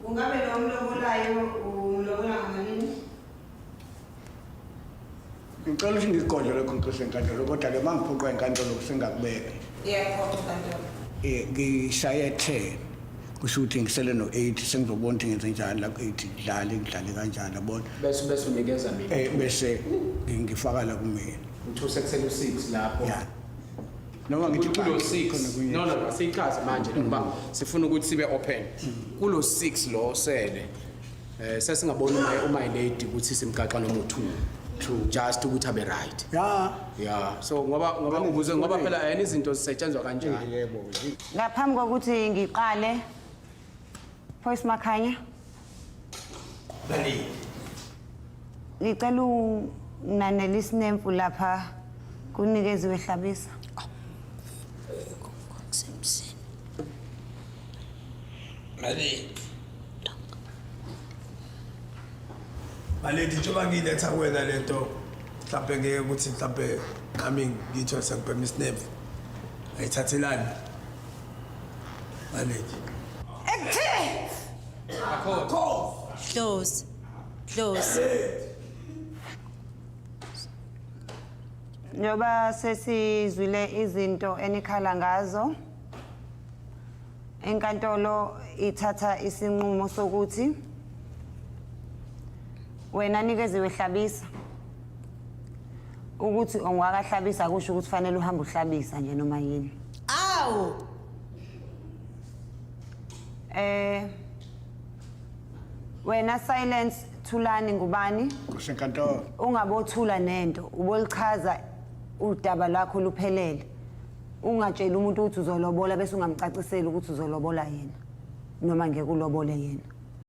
Ungabe lo mlobolayo umlobola ngamalini? Ngicela ukuthi ngigodle lokho nkosi enkantolo kodwa ke mangiphuqwa enkantolo singakubeka. Yebo enkantolo. Ngishaye 10 kusho ukuthi ngisele no8 sengizobona ukuthi ngenze njani la ku8 ngidlale kanjani yabona. Bese unikeza mina. Bese ngifaka la kumina. Uthu sekusele u6 lapho. Yeah. Noma ngithi kulo 6. No, asichaze manje ngoba sifuna ukuthi sibe open. Kulo 6 lo sele. Sesingabona uma ilady ukuthi simgaxa noma u2. True, just ukuthi abe right. Yeah. So ngoba ngibuze ngoba phela ayini izinto zisetshenzwa kanjani. Yebo. Ngaphambi kokuthi ngiqale Voice Makhanya. Bali. Ngicela unanele isinemfu lapha kunikeziwe ehlabisa. Mali. Malethi njengoba ngiletha kuwena lento mhlawumbe ngeke ukuthi mhlawumbe nami ngitho sekubhema isnefu ayithathelani Malethi Close. Njoba sesizwile izinto enikhala ngazo enkantolo ithatha isinqumo sokuthi wena nikeziwe ehlabisa ukuthi ongwakahlabisa kusho ukuthi fanele uhambe uhlabisa nje noma yini. Aw. Wena Silence Thulani ngubani? Nkosi enkantolo. Ungabothula nento, ubolichaza udaba lwakho luphelele. Ungatshela umuntu ukuthi uzolobola bese ungamcacisela ukuthi uzolobola yena noma ngeke ulobole yena.